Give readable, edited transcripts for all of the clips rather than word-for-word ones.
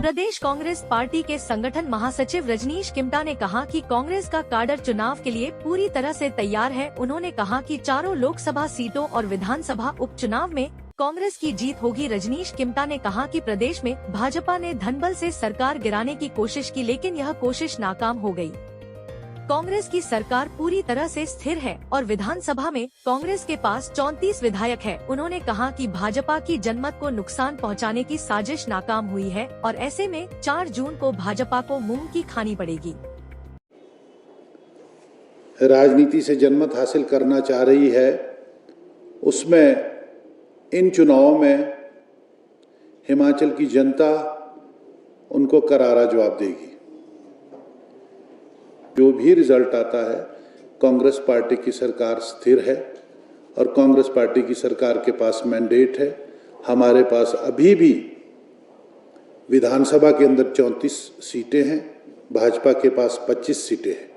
प्रदेश Congress party के संगठन महासचिव रजनीश किमटा ने कहा कि कांग्रेस का काडर चुनाव के लिए पूरी तरह से तैयार है। उन्होंने कहा कि चारों लोकसभा सीटों और विधानसभा उपचुनाव में कांग्रेस की जीत होगी। रजनीश किमटा ने कहा कि प्रदेश में भाजपा ने धनबल से सरकार गिराने की कोशिश की, लेकिन यह कोशिश नाकाम हो गई। कांग्रेस की सरकार पूरी तरह से स्थिर है और विधानसभा में कांग्रेस के पास 34 विधायक है। उन्होंने कहा कि भाजपा की जनमत को नुकसान पहुंचाने की साजिश नाकाम हुई है और ऐसे में 4 जून को भाजपा को मूंग की खानी पड़ेगी। राजनीति से जनमत हासिल करना चाह रही है, उसमें इन चुनावों में हिमाचल की जनता उनको करारा जवाब देगी। जो भी रिजल्ट आता है, कांग्रेस पार्टी की सरकार स्थिर है और कांग्रेस पार्टी की सरकार के पास मैंडेट है। हमारे पास अभी भी विधानसभा के अंदर 34 सीटें हैं, भाजपा के पास 25 सीटें हैं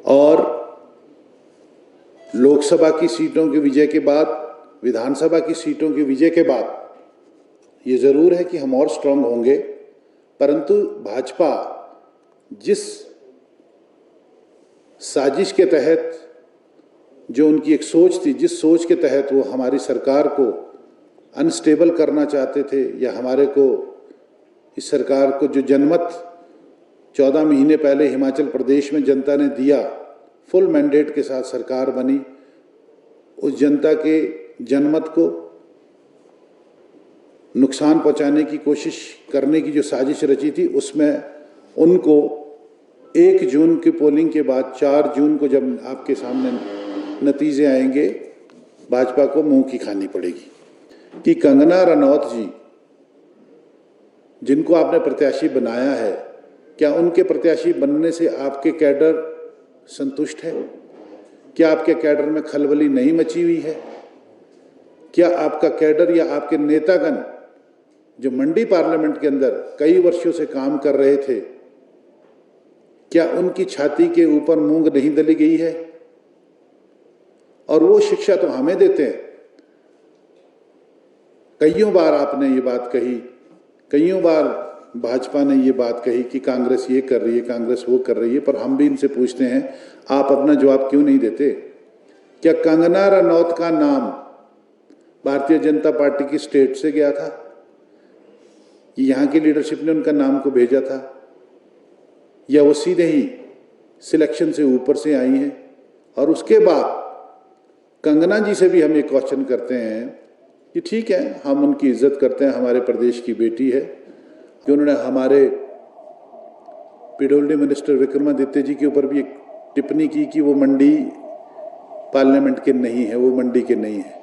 और लोकसभा की सीटों की विजय के बाद, विधानसभा की सीटों की विजय के बाद ये जरूर है कि हम और स्ट्रांग होंगे, परंतु भाजपा जिस साजिश के तहत, जो उनकी एक सोच थी, जिस सोच के तहत वो हमारी सरकार को अनस्टेबल करना चाहते थे या हमारे को, इस सरकार को जो जनमत 14 महीने पहले हिमाचल प्रदेश में जनता ने दिया, फुल मैंडेट के साथ सरकार बनी, उस जनता के जनमत को नुकसान पहुंचाने की कोशिश करने की जो साजिश रची थी, उसमें उनको 1 जून की पोलिंग के बाद 4 जून को जब आपके सामने नतीजे आएंगे, भाजपा को मुंह की खानी पड़ेगी। कि कंगना रनौत जी, जिनको आपने प्रत्याशी बनाया है, क्या उनके प्रत्याशी बनने से आपके कैडर संतुष्ट है? क्या आपके कैडर में खलबली नहीं मची हुई है? क्या आपका कैडर या आपके नेतागण जो मंडी पार्लियामेंट के अंदर कई वर्षों से काम कर रहे थे, क्या उनकी छाती के ऊपर मूंग नहीं दली गई है? और वो शिक्षा तो हमें देते हैं। कईयों बार आपने ये बात कही, कईयों बार भाजपा ने ये बात कही कि कांग्रेस ये कर रही है, कांग्रेस वो कर रही है, पर हम भी इनसे पूछते हैं, आप अपना जवाब क्यों नहीं देते? क्या कंगना रनौत का नाम भारतीय जनता पार्टी की स्टेट से गया था? यहाँ की लीडरशिप ने उनका नाम को भेजा था, या वो सीधे ही सिलेक्शन से ऊपर से आई हैं? और उसके बाद कंगना जी से भी हम ये क्वेश्चन करते हैं कि ठीक है, हम उनकी इज्जत करते हैं, हमारे प्रदेश की बेटी है, कि उन्होंने हमारे पीडब्ल्यूडी मिनिस्टर विक्रमादित्य जी के ऊपर भी एक टिप्पणी की कि वो मंडी पार्लियामेंट के नहीं है, वो मंडी के नहीं है।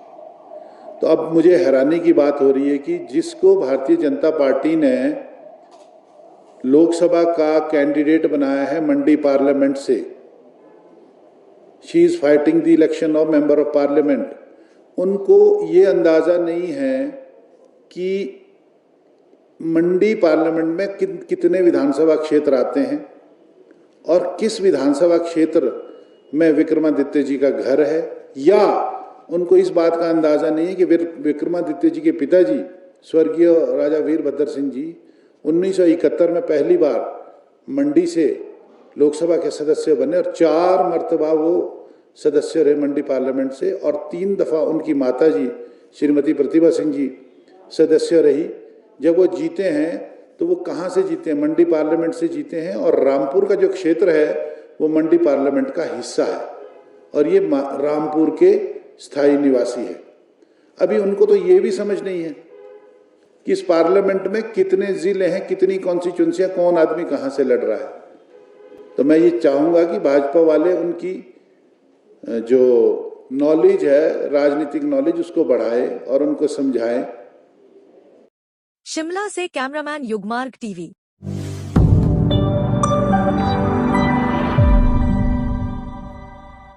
तो अब मुझे हैरानी की बात हो रही है कि जिसको भारतीय जनता पार्टी ने लोकसभा का कैंडिडेट बनाया है मंडी पार्लियामेंट से, she is fighting the election of member of parliament, उनको ये अंदाजा नहीं है कि मंडी पार्लियामेंट में कितने विधानसभा क्षेत्र आते हैं और किस विधानसभा क्षेत्र में विक्रमादित्य जी का घर है, या उनको इस बात का अंदाजा नहीं है कि विक्रमादित्य जी के पिताजी स्वर्गीय राजा वीरभद्र सिंह जी 1971 में पहली बार मंडी से लोकसभा के सदस्य बने और 4 मर्तबा वो सदस्य रहे मंडी पार्लियामेंट से, और 3 दफ़ा उनकी माताजी श्रीमती प्रतिभा सिंह जी सदस्य रही। जब वो जीते हैं तो वो कहाँ से जीते हैं? मंडी पार्लियामेंट से जीते हैं, और रामपुर का जो क्षेत्र है वो मंडी पार्लियामेंट का हिस्सा है और ये रामपुर के स्थायी निवासी है। अभी उनको तो ये भी समझ नहीं है कि इस पार्लियामेंट में कितने जिले हैं, कितनी कॉन्स्टिट्यूंसियां, कौन आदमी कहाँ से लड़ रहा है। तो मैं ये चाहूँगा कि भाजपा वाले उनकी जो नॉलेज है, राजनीतिक नॉलेज, उसको बढ़ाए और उनको समझाएं। शिमला से कैमरामैन युगमार्ग टीवी।